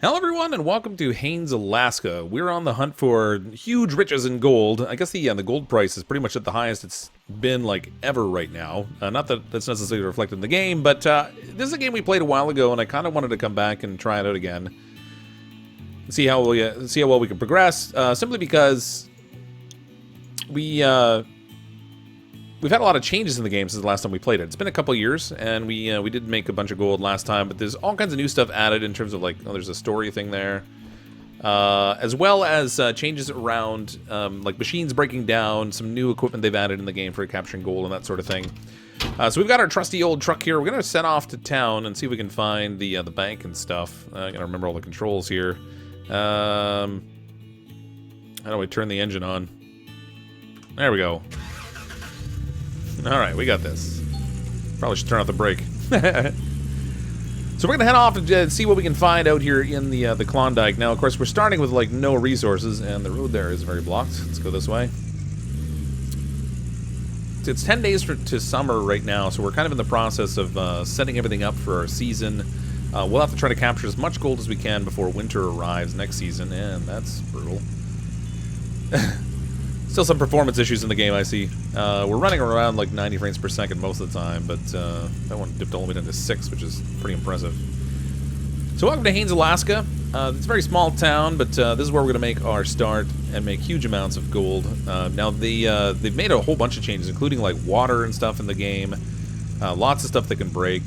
Hello everyone and welcome to Haines, Alaska. We're on the hunt for huge riches in gold. I guess the gold price is pretty much at the highest it's been like ever right now. Not that that's necessarily reflected in the game, but this is a game we played a while ago and I kind of wanted to come back and try it out again. See how well we can progress, simply because we've had a lot of changes in the game since the last time we played it. It's been a couple years, and we did make a bunch of gold last time, but there's all kinds of new stuff added in terms of, like, there's a story thing there. As well as changes around, like, machines breaking down, some new equipment they've added in the game for capturing gold and that sort of thing. So we've got our trusty old truck here. We're going to set off to town and see if we can find the bank and stuff. I got to remember all the controls here. How do we turn the engine on? There we go. Alright, we got this. Probably should turn off the brake. So we're gonna head off and see what we can find out here in the Klondike. Now, of course, we're starting with, like, no resources, and the road there is very blocked. Let's go this way. It's 10 days to summer right now, so we're kind of in the process of setting everything up for our season. We'll have to try to capture as much gold as we can before winter arrives next season, and that's brutal. Still some performance issues in the game, I see. We're running around like 90 frames per second most of the time, but that one dipped all the way down to 6, which is pretty impressive. So welcome to Haines, Alaska. It's a very small town, but this is where we're going to make our start and make huge amounts of gold. Now, they've made a whole bunch of changes, including like water and stuff in the game. Lots of stuff that can break.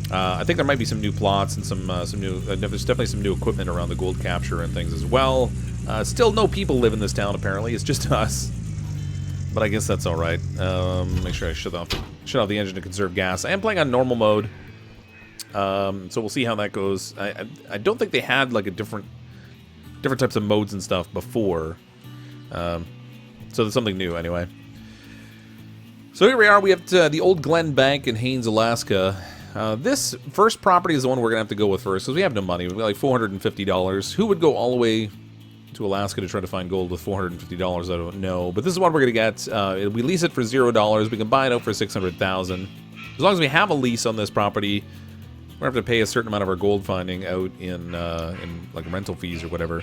I think there might be some new plots and some new... there's definitely some new equipment around the gold capture and things as well. Still no people live in this town, apparently. It's just us. But I guess that's alright. Make sure I shut off the engine to conserve gas. I am playing on normal mode. So we'll see how that goes. I don't think they had, like, different types of modes and stuff before. So there's something new, anyway. So here we are. We have the Old Glen Bank in Haines, Alaska. This first property is the one we're going to have to go with first, because we have no money. We've got like $450. Who would go all the way to Alaska to try to find gold with $450? I don't know. But this is what we're going to get. We lease it for $0. We can buy it out for $600,000. As long as we have a lease on this property, we're going to have to pay a certain amount of our gold finding out in like rental fees or whatever.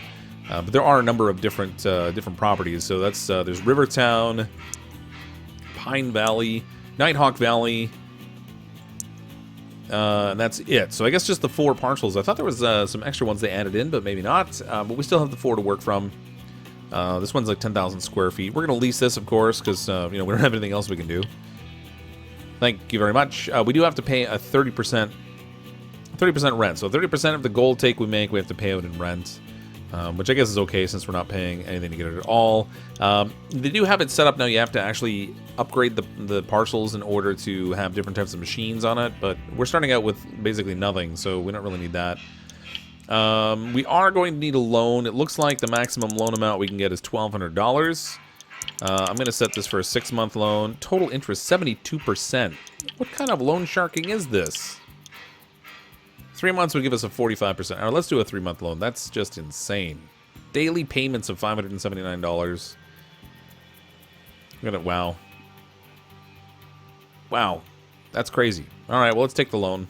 But there are a number of different properties. So that's there's Rivertown, Pine Valley, Nighthawk Valley, and that's it. So I guess just the 4 parcels. I thought there was some extra ones they added in, but maybe not. But we still have the 4 to work from. This one's like 10,000 square feet. We're going to lease this, of course, because we don't have anything else we can do. Thank you very much. We do have to pay a 30% rent. So 30% of the gold take we make, we have to pay out in rent. Which I guess is okay since we're not paying anything to get it at all. They do have it set up now. You have to actually upgrade the parcels in order to have different types of machines on it, but we're starting out with basically nothing, so we don't really need that. We are going to need a loan. It looks like the maximum loan amount we can get is $1,200. I'm going to set this for a 6-month loan. Total interest 72%. What kind of loan sharking is this? 3 months would give us a 45%. All right, let's do a 3-month loan. That's just insane. Daily payments of $579. Wow. Wow. That's crazy. All right, well, let's take the loan.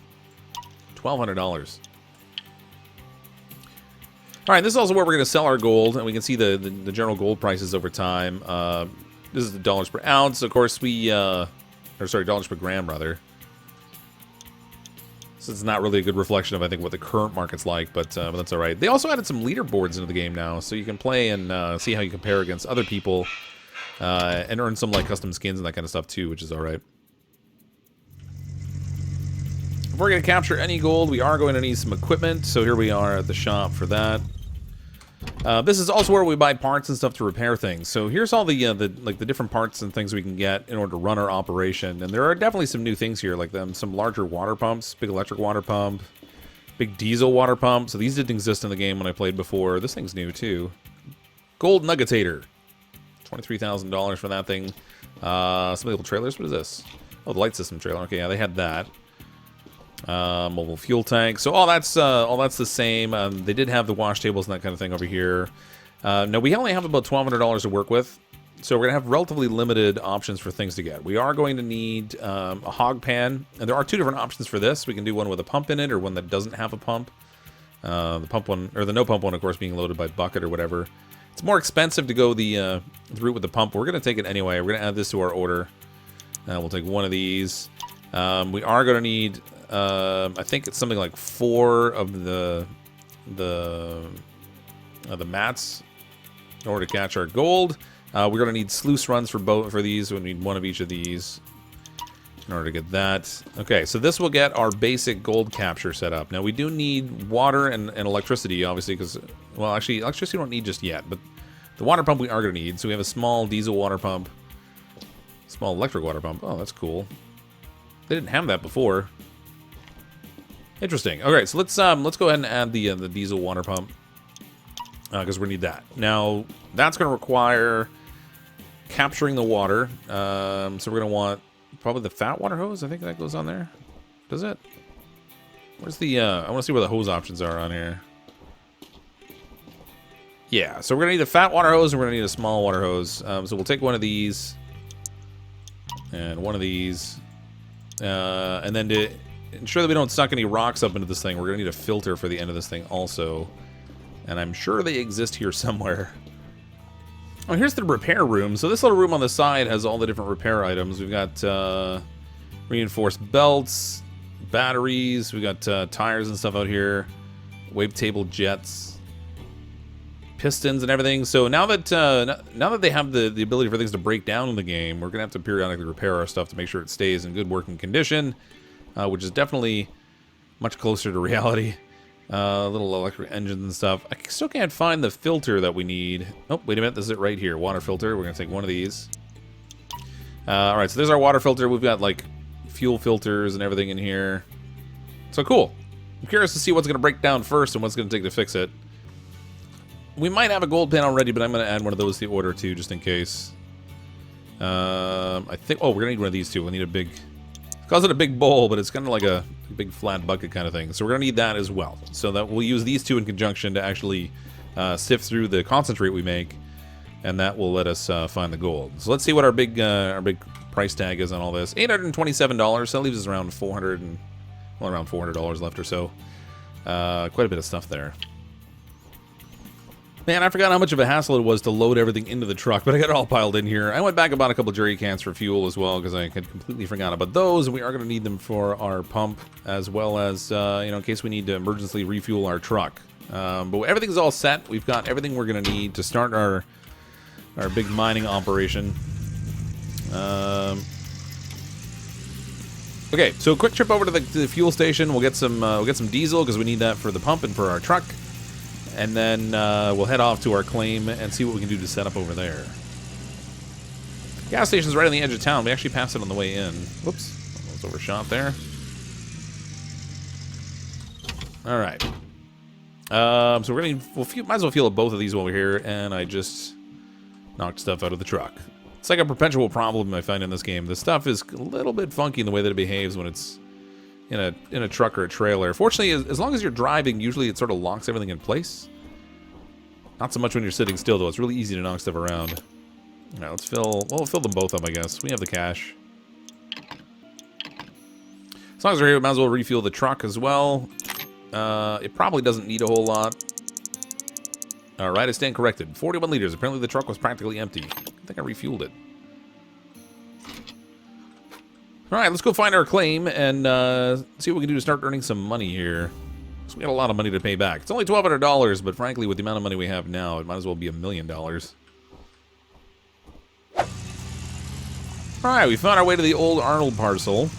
$1,200. All right, this is also where we're going to sell our gold, and we can see the general gold prices over time. This is the dollars per ounce. Of course, dollars per gram, rather. So it's not really a good reflection of, I think, what the current market's like, but that's all right. They also added some leaderboards into the game now, so you can play and see how you compare against other people and earn some, like, custom skins and that kind of stuff, too, which is all right. If we're going to capture any gold, we are going to need some equipment, so here we are at the shop for that. This is also where we buy parts and stuff to repair things. So here's all the different parts and things we can get in order to run our operation. And there are definitely some new things here, like some larger water pumps, big electric water pump, big diesel water pump. So these didn't exist in the game when I played before. This thing's new too. Gold Nuggetator, $23,000 for that thing. Some little trailers. What is this? Oh, the light system trailer. Okay, yeah, they had that. Mobile fuel tank. So all that's the same. They did have the wash tables and that kind of thing over here. No, we only have about $1,200 to work with. So we're going to have relatively limited options for things to get. We are going to need a hog pan, and there are two different options for this. We can do one with a pump in it or one that doesn't have a pump. The pump one, or the no pump one, of course, being loaded by bucket or whatever. It's more expensive to go the route with the pump. We're going to take it anyway. We're going to add this to our order. We'll take one of these. We are going to need, I think it's something like 4 of the mats in order to catch our gold. We're going to need sluice runs for these. We need 1 of each of these in order to get that. Okay, so this will get our basic gold capture set up. Now, we do need water and electricity, obviously, because, well, actually, electricity we don't need just yet, but the water pump we are going to need. So we have a small diesel water pump, small electric water pump. Oh, that's cool. They didn't have that before. Interesting. Okay, so let's go ahead and add the diesel water pump, because we need that. Now, that's going to require capturing the water. So we're going to want probably the fat water hose. I think that goes on there. Does it? Where's the, I want to see where the hose options are on here. Yeah, so we're going to need a fat water hose and we're going to need a small water hose. So we'll take one of these and one of these. And then to ensure that we don't suck any rocks up into this thing, we're going to need a filter for the end of this thing also. And I'm sure they exist here somewhere. Oh, here's the repair room. So this little room on the side has all the different repair items. We've got reinforced belts, batteries. We got tires and stuff out here. Wavetable jets, pistons and everything. So now that they have the ability for things to break down in the game, we're gonna have to periodically repair our stuff to make sure it stays in good working condition, which is definitely much closer to reality. Little electric engines and stuff. I still can't find the filter that we need. Oh, wait a minute. This is it right here. Water filter. We're going to take one of these. Alright, so there's our water filter. We've got, like, fuel filters and everything in here. So, cool. I'm curious to see what's going to break down first and what's going to take to fix it. We might have a gold pan already, but I'm going to add one of those to the order, too, just in case. I think... Oh, we're going to need one of these, too. We'll need a big... Calls it a big bowl, but it's kind of like a big flat bucket kind of thing. So we're going to need that as well. So that we'll use these two in conjunction to actually sift through the concentrate we make, and that will let us find the gold. So let's see what our big price tag is on all this. $827. So that leaves us around around $400 left or so. Quite a bit of stuff there. Man, I forgot how much of a hassle it was to load everything into the truck, but I got it all piled in here. I went back and bought a couple jerry cans for fuel as well, because I had completely forgotten about those, and we are going to need them for our pump, as well as, in case we need to emergency refuel our truck. But everything's all set. We've got everything we're going to need to start our big mining operation. Okay, so a quick trip over to the fuel station. We'll get some diesel, because we need that for the pump and for our truck. And then we'll head off to our claim and see what we can do to set up over there. Gas station's right on the edge of town. We actually passed it on the way in. Whoops. I was overshot there. Alright. So we're going to... might as well fuel up both of these while we're here. And I just knocked stuff out of the truck. It's like a perpetual problem I find in this game. The stuff is a little bit funky in the way that it behaves when it's in a truck or a trailer. Fortunately, as long as you're driving, usually it sort of locks everything in place. Not so much when you're sitting still, though. It's really easy to knock stuff around. All right, we'll fill them both up, I guess. We have the cash. As long as we're here, we might as well refuel the truck as well. It probably doesn't need a whole lot. All right, I stand corrected. 41 liters. Apparently the truck was practically empty. I think I refueled it. All right, let's go find our claim and see what we can do to start earning some money here. So we got a lot of money to pay back. It's only $1,200, but frankly, with the amount of money we have now, it might as well be $1 million. All right, we found our way to the old Arnold parcel.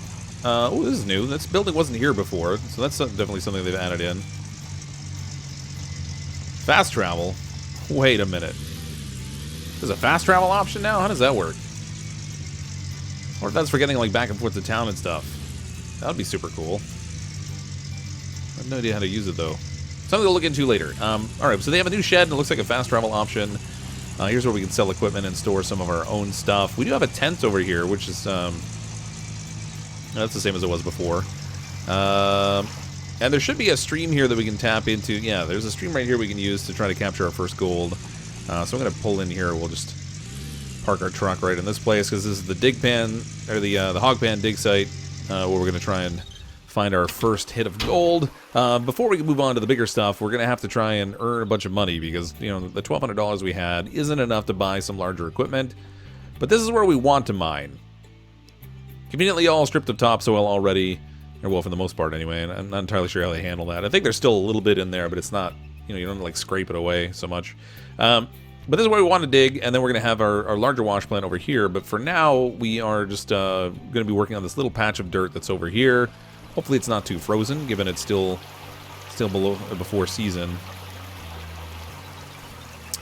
Oh, this is new. This building wasn't here before, so that's definitely something they've added in. Fast travel? Wait a minute. There's a fast travel option now? How does that work? Or if that's for getting like back and forth to town and stuff. That would be super cool. I have no idea how to use it though. Something to look into later. Alright, so they have a new shed and it looks like a fast travel option. Here's where we can sell equipment and store some of our own stuff. We do have a tent over here, which is that's the same as it was before. And there should be a stream here that we can tap into. Yeah, there's a stream right here we can use to try to capture our first gold. So I'm going to pull in here. We'll just park our truck right in this place because this is the dig pan, or the hog pan dig site, where we're going to try and find our first hit of gold. Before we can move on to the bigger stuff, we're going to have to try and earn a bunch of money because, you know, the $1,200 we had isn't enough to buy some larger equipment. But this is where we want to mine. Conveniently all stripped of topsoil already, or well, for the most part anyway, and I'm not entirely sure how they handle that. I think there's still a little bit in there, but it's not, you know, you don't like scrape it away so much. But this is where we want to dig, and then we're going to have our larger wash plant over here. But for now, we are just going to be working on this little patch of dirt that's over here. Hopefully it's not too frozen, given it's still before season.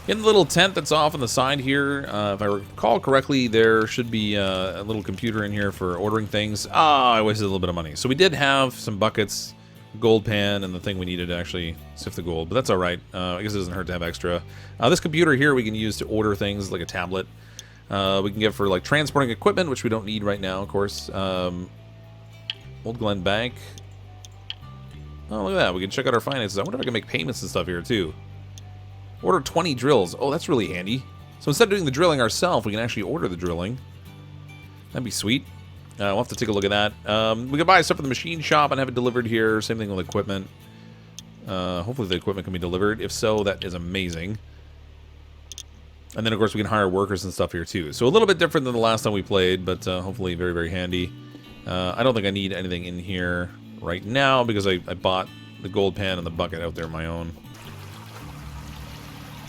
In the little tent that's off on the side here, if I recall correctly, there should be a little computer in here for ordering things. Ah, I wasted a little bit of money. So we did have some buckets, gold pan, and the thing we needed to actually sift the gold, but that's all right. I guess it doesn't hurt to have extra. This computer here we can use to order things like a tablet. We can get for like transporting equipment, which we don't need right now, of course. Old Glen Bank. Oh, look at that. We can check out our finances. I wonder if I can make payments and stuff here too. Order 20 drills. Oh, that's really handy. So instead of doing the drilling ourselves, we can actually order the drilling. That'd be sweet. We'll have to take a look at that. We can buy stuff from the machine shop and have it delivered here. Same thing with equipment. Hopefully the equipment can be delivered. If so, that is amazing. And then, of course, we can hire workers and stuff here, too. So a little bit different than the last time we played, but hopefully very, very handy. I don't think I need anything in here right now because I bought the gold pan and the bucket out there on my own.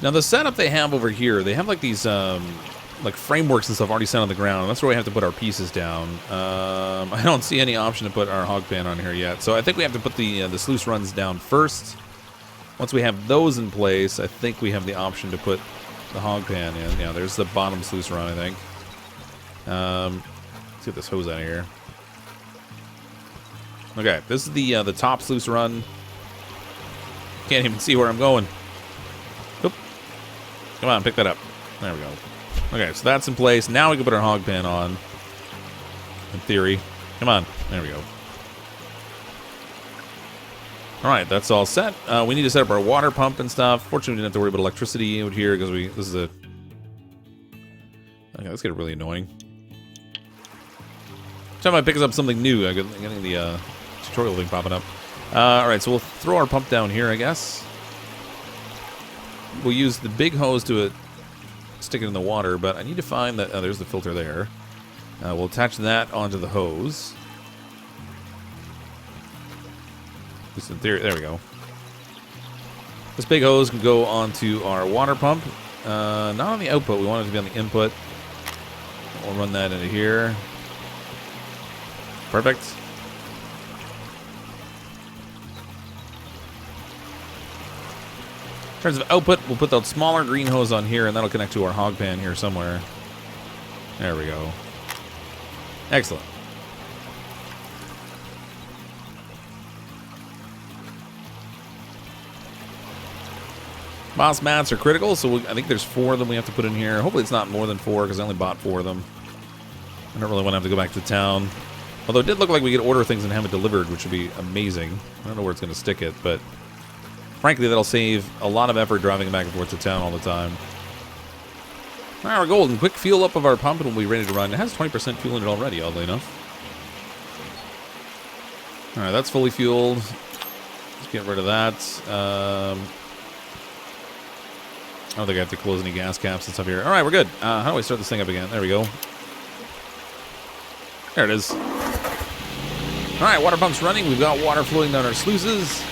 Now, the setup they have over here, they have like these like frameworks and stuff already set on the ground. That's where we have to put our pieces down. I don't see any option to put our hog pan on here yet. So I think we have to put the sluice runs down first. Once we have those in place, I think we have the option to put the hog pan in. Yeah, there's the bottom sluice run, I think. Let's get this hose out of here. Okay, this is the top sluice run. Can't even see where I'm going. Oop. Come on, pick that up. There we go. Okay, so that's in place. Now we can put our hog pan on. In theory. Come on. There we go. Alright, that's all set. We need to set up our water pump and stuff. Fortunately, we didn't have to worry about electricity out here because this is a... Okay, that's getting really annoying. Every time I pick up something new, I'm getting the tutorial thing popping up. Alright, so we'll throw our pump down here, I guess. We'll use the big hose to stick it in the water, but I need to find that... Oh, there's the filter there. We'll attach that onto the hose. Just in theory, there we go. This big hose can go onto our water pump. Not on the output, we want it to be on the input. We'll run that into here. Perfect. In terms of output, we'll put that smaller green hose on here, and that'll connect to our hog pan here somewhere. There we go. Excellent. Moss mats are critical, so I think there's 4 of them we have to put in here. Hopefully it's not more than 4, because I only bought 4 of them. I don't really want to have to go back to town. Although it did look like we could order things and have it delivered, which would be amazing. I don't know where it's going to stick it, but frankly, that'll save a lot of effort driving back and forth to town all the time. All right, we're golden. Quick fuel up of our pump and we'll be ready to run. It has 20% fuel in it already, oddly enough. All right, that's fully fueled. Let's get rid of that. I don't think I have to close any gas caps and stuff here. All right, we're good. How do I start this thing up again? There we go. There it is. All right, water pump's running. We've got water flowing down our sluices.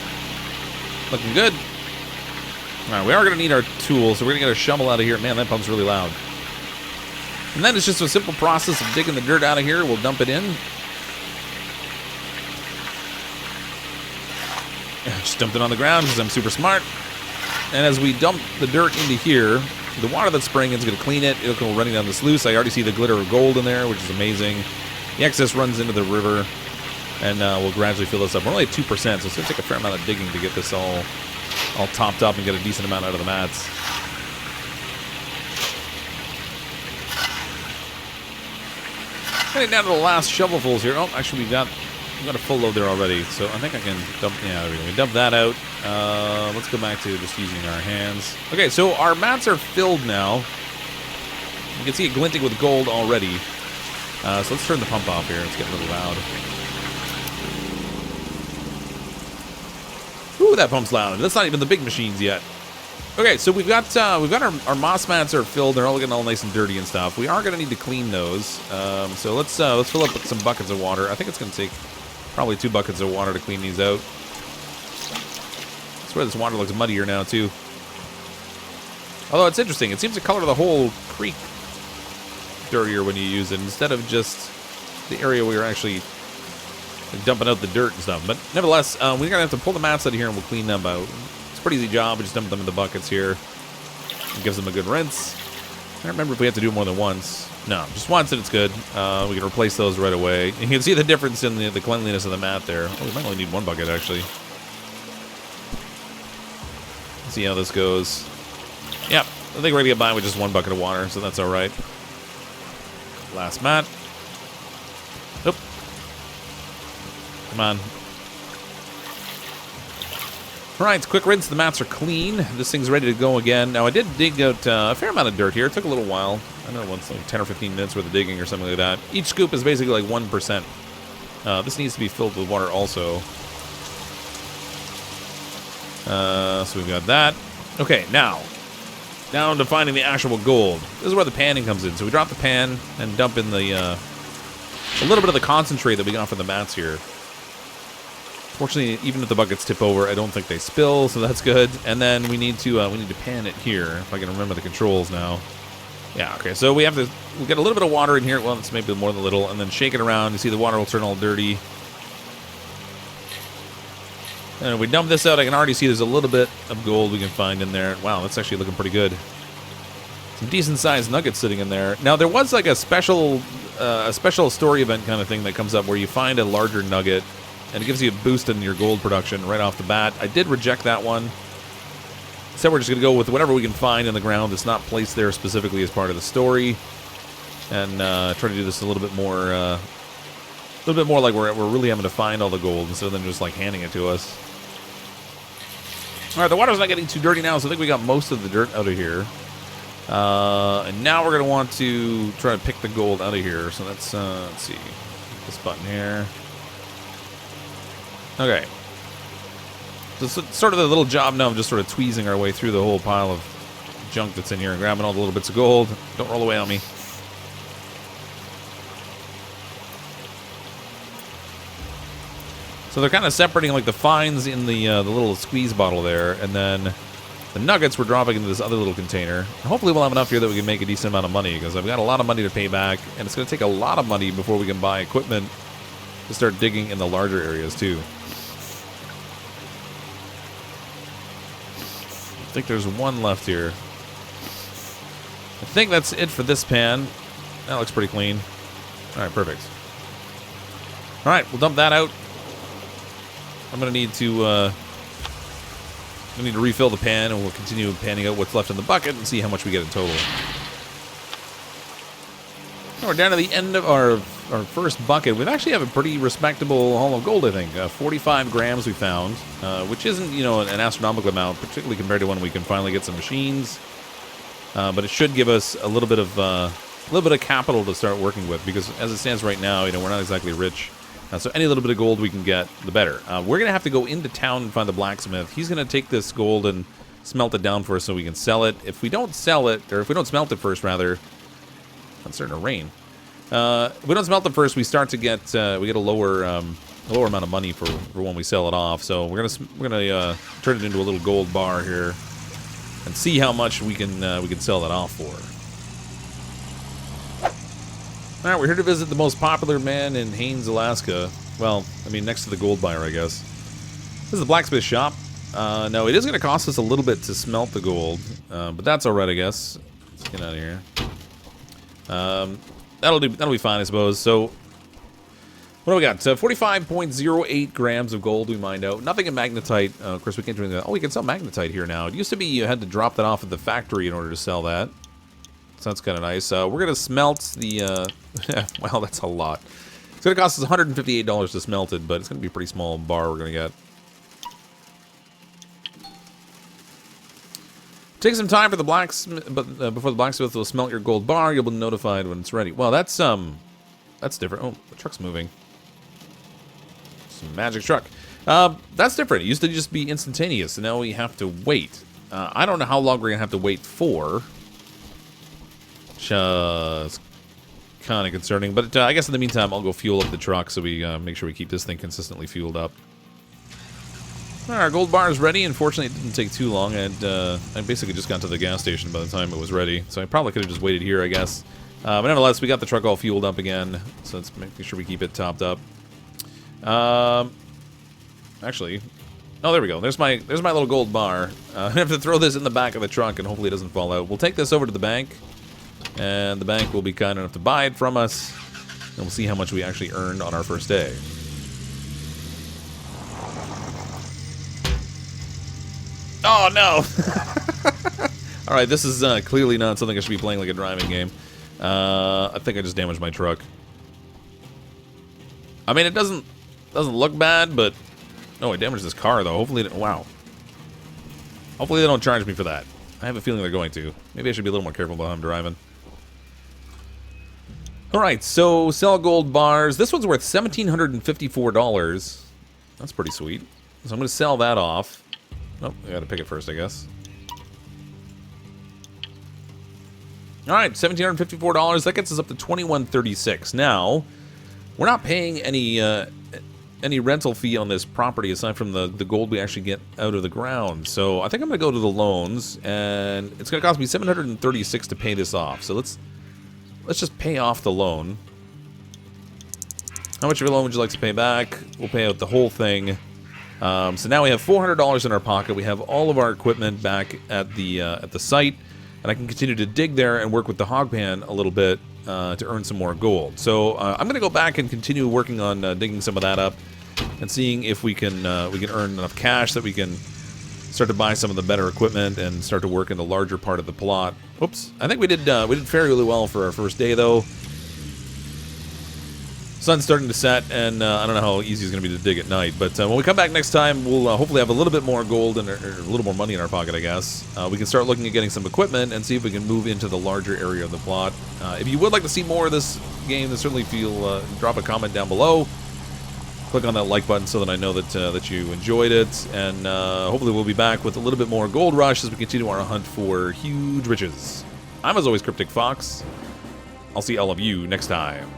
Looking good. All right, we are going to need our tools, so we're going to get a shovel out of here. Man, that pump's really loud. And then it's just a simple process of digging the dirt out of here. We'll dump it in. Just dumped it on the ground because I'm super smart. And as we dump the dirt into here, the water that's spraying in is going to clean it. It'll go running down the sluice. I already see the glitter of gold in there, which is amazing. The excess runs into the river, and we'll gradually fill this up. We're only at 2%, so it's going to take a fair amount of digging to get this all topped up and get a decent amount out of the mats. Getting down to the last shovelfuls here. Oh, actually, we've got a full load there already, so I think I can dump. Yeah, there we go. We dump that out. Let's go back to just using our hands. Okay, so our mats are filled now. You can see it glinting with gold already. So let's turn the pump off here. It's getting really loud. Ooh, that pump's loud. That's not even the big machines yet. Okay, so we've got our moss mats are filled. They're all getting all nice and dirty and stuff. We are going to need to clean those. So let's fill up with some buckets of water. I think it's going to take probably 2 buckets of water to clean these out. I swear this water looks muddier now too. Although it's interesting, it seems to color the whole creek dirtier when you use it instead of just the area where you're actually dumping out the dirt and stuff. But nevertheless, we're going to have to pull the mats out of here and we'll clean them out. It's a pretty easy job. We just dump them in the buckets here. It gives them a good rinse. I don't remember if we have to do it more than once. No, just once and it's good. We can replace those right away. And you can see the difference in the cleanliness of the mat there. Oh, we might only need 1 bucket, actually. Let's see how this goes. Yep, I think we're going to get by with just 1 bucket of water, so that's all right. Last mat. Nope. Come on. Alright, quick rinse. The mats are clean. This thing's ready to go again. Now, I did dig out a fair amount of dirt here. It took a little while. I don't know, once like 10 or 15 minutes worth of digging or something like that. Each scoop is basically like 1%. This needs to be filled with water also. So we've got that. Okay, now, down to finding the actual gold. This is where the panning comes in. So we drop the pan and dump in the a little bit of the concentrate that we got from the mats here. Fortunately, even if the buckets tip over, I don't think they spill, so that's good. And then we need to pan it here. If I can remember the controls now. Yeah, okay. So we'll get a little bit of water in here. Well, it's maybe more than a little, and then shake it around. You see the water will turn all dirty. And if we dump this out, I can already see there's a little bit of gold we can find in there. Wow, that's actually looking pretty good. Some decent-sized nuggets sitting in there. Now, there was like a special story event kind of thing that comes up where you find a larger nugget, and it gives you a boost in your gold production right off the bat. I did reject that one. So we're just going to go with whatever we can find in the ground that's not placed there specifically as part of the story, and try to do this a little bit more like we're really having to find all the gold instead of them just like handing it to us. All right, the water's not getting too dirty now, so I think we got most of the dirt out of here. And now we're going to want to try to pick the gold out of here. So let's see. This button here. Okay. So it's sort of the little job now of just sort of tweezing our way through the whole pile of junk that's in here and grabbing all the little bits of gold. Don't roll away on me. So they're kind of separating like the fines in the little squeeze bottle there, and then the nuggets we're dropping into this other little container. And hopefully we'll have enough here that we can make a decent amount of money, because I've got a lot of money to pay back, and it's going to take a lot of money before we can buy equipment to start digging in the larger areas too. I think there's one left here. I think that's it for this pan. That looks pretty clean. All right, perfect. All right, we'll dump that out. I'm gonna need to refill the pan, and we'll continue panning out what's left in the bucket and see how much we get in total. We're down to the end of our first bucket. We actually have a pretty respectable haul of gold, I think. 45 grams we found, which isn't, you know, an astronomical amount, particularly compared to when we can finally get some machines. But it should give us a little bit of capital to start working with, because as it stands right now, you know, we're not exactly rich. So any little bit of gold we can get, the better. We're going to have to go into town and find the blacksmith. He's going to take this gold and smelt it down for us so we can sell it. If we don't sell it, or if we don't smelt it first, rather, it's starting to rain. If we don't smelt it first, we start to get we get a lower amount of money for when we sell it off. So we're gonna turn it into a little gold bar here and see how much we can sell that off for. All right, we're here to visit the most popular man in Haines, Alaska. Well, I mean, next to the gold buyer, I guess. This is the blacksmith shop. No, it is going to cost us a little bit to smelt the gold, but that's all right, I guess. Let's get out of here. That'll be fine, I suppose. So, what do we got? 45.08 grams of gold we mined out. Nothing in magnetite. Of course, we can't do anything. Oh, we can sell magnetite here now. It used to be you had to drop that off at the factory in order to sell that. So that's kind of nice. We're going to smelt the... well, that's a lot. It's going to cost us $158 to smelt it, but it's going to be a pretty small bar we're going to get. Take some time for the blacksmith, but before the blacksmith will smelt your gold bar, you'll be notified when it's ready. Well, that's different. Oh, the truck's moving. Some magic truck. That's different. It used to just be instantaneous, and now we have to wait. I don't know how long we're going to have to wait for. Just kind of concerning. But I guess in the meantime, I'll go fuel up the truck so we make sure we keep this thing consistently fueled up. All right, our gold bar is ready. Unfortunately, it didn't take too long. I basically just got to the gas station by the time it was ready. So I probably could have just waited here, I guess. But nevertheless, we got the truck all fueled up again. So let's make sure we keep it topped up. Actually, oh, there we go. There's my little gold bar. I have to throw this in the back of the truck, and hopefully it doesn't fall out. We'll take this over to the bank, and the bank will be kind enough to buy it from us, and we'll see how much we actually earned on our first day. Oh, no! Alright, this is clearly not something I should be playing like a driving game. I think I just damaged my truck. I mean, it doesn't look bad, but... Oh, I damaged this car, though. Hopefully... Wow. Hopefully they don't charge me for that. I have a feeling they're going to. Maybe I should be a little more careful while I'm driving. Alright, so sell gold bars. This one's worth $1,754. That's pretty sweet. So I'm going to sell that off. Oh, I gotta pick it first, I guess. Alright, $1,754. That gets us up to $2,136. Now, we're not paying any rental fee on this property aside from the gold we actually get out of the ground. So I think I'm gonna go to the loans, and it's gonna cost me $736 to pay this off. So let's just pay off the loan. How much of a loan would you like to pay back? We'll pay out the whole thing. So now we have $400 in our pocket. We have all of our equipment back at the site, and I can continue to dig there and work with the hog pan a little bit to earn some more gold. So I'm going to go back and continue working on digging some of that up and seeing if we can earn enough cash that we can start to buy some of the better equipment and start to work in the larger part of the plot. Oops, I think we did fairly well for our first day though. Sun's starting to set, and I don't know how easy it's going to be to dig at night. But when we come back next time, we'll hopefully have a little bit more gold and or a little more money in our pocket, I guess. We can start looking at getting some equipment and see if we can move into the larger area of the plot. If you would like to see more of this game, then certainly drop a comment down below. Click on that like button so that I know that you enjoyed it. And hopefully we'll be back with a little bit more Gold Rush as we continue our hunt for huge riches. I'm, as always, CrypticFox. I'll see all of you next time.